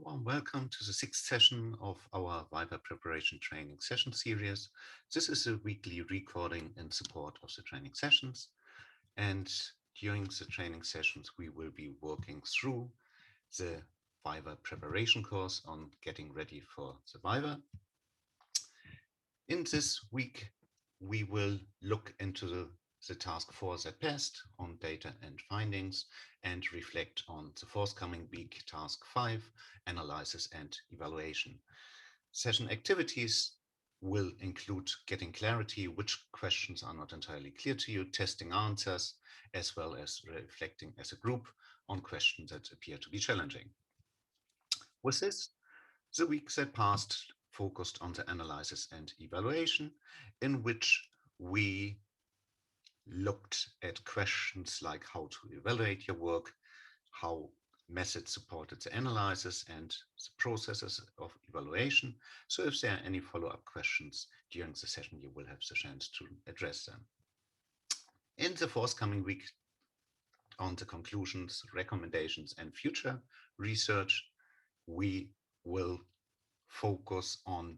Warm welcome to the sixth session of our Viva preparation training session series. This is a weekly recording in support of the training sessions. And during the training sessions, we will be working through the Viva preparation course on getting ready for the Viva. In this week, we will look into the task 4 that passed on data and findings and reflect on the forthcoming week task 5, analysis and evaluation. Session activities will include getting clarity, which questions are not entirely clear to you, testing answers, as well as reflecting as a group on questions that appear to be challenging. With this, the week that passed focused on the analysis and evaluation, in which we looked at questions like how to evaluate your work, how methods supported the analysis and the processes of evaluation. So if there are any follow-up questions during the session, you will have the chance to address them. In the forthcoming week, on the conclusions, recommendations, and future research, we will focus on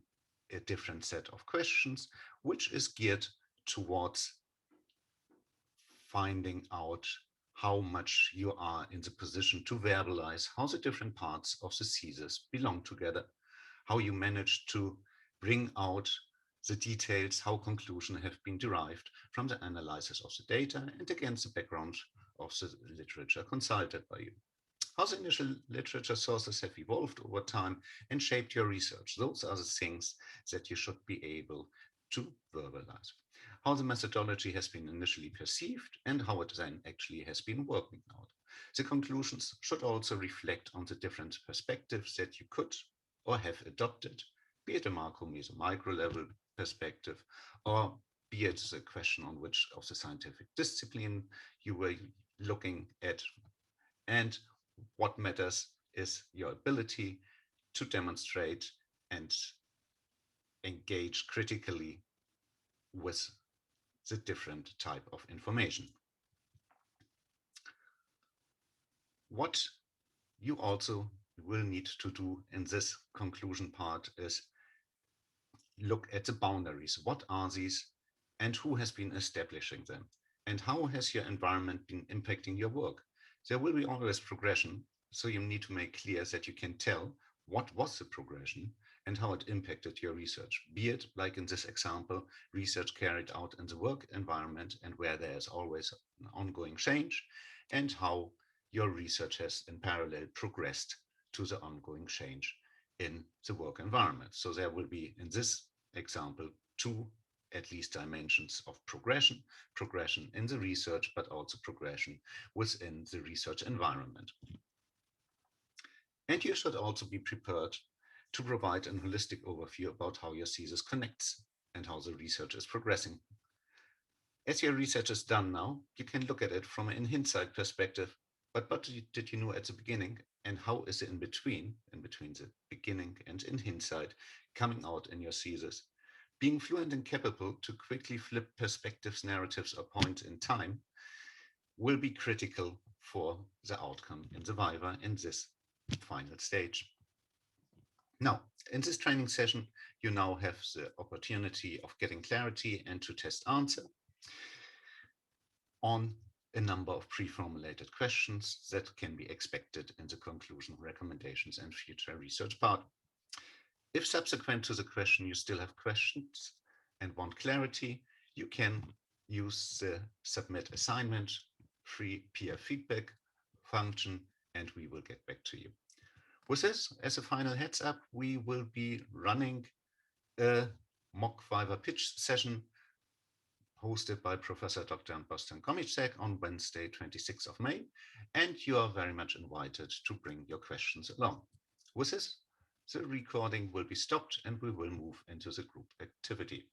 a different set of questions, which is geared towards finding out how much you are in the position to verbalize how the different parts of the thesis belong together, how you manage to bring out the details, how conclusions have been derived from the analysis of the data and against the background of the literature consulted by you. How the initial literature sources have evolved over time and shaped your research. Those are the things that you should be able to verbalize. How the methodology has been initially perceived and how it then actually has been working out. The conclusions should also reflect on the different perspectives that you could or have adopted, be it a macro, meso, micro level perspective, or be it the question on which of the scientific discipline you were looking at. And what matters is your ability to demonstrate and engage critically with the different type of information. What you also will need to do in this conclusion part is look at the boundaries. What are these and who has been establishing them? And how has your environment been impacting your work? There will be always progression, so you need to make clear that you can tell what was the progression and how it impacted your research, be it, like in this example, research carried out in the work environment and where there is always an ongoing change, and how your research has in parallel progressed to the ongoing change in the work environment. So there will be, in this example, two at least dimensions of progression in the research, but also progression within the research environment. And you should also be prepared to provide a holistic overview about how your thesis connects and how the research is progressing. As your research is done now, you can look at it from an hindsight perspective, but what did you know at the beginning and how is it in between the beginning and in hindsight coming out in your thesis? Being fluent and capable to quickly flip perspectives, narratives, or point in time will be critical for the outcome in the Viva in this final stage. Now, in this training session, you now have the opportunity of getting clarity and to test answer on a number of pre-formulated questions that can be expected in the conclusion, recommendations, and future research part. If subsequent to the question you still have questions and want clarity, you can use the submit assignment free peer feedback function, and we will get back to you. With this, as a final heads up, we will be running a mock Viva pitch session hosted by Professor Dr. Boston Komicek on Wednesday, 26th of May, and you are very much invited to bring your questions along. With this, the recording will be stopped and we will move into the group activity.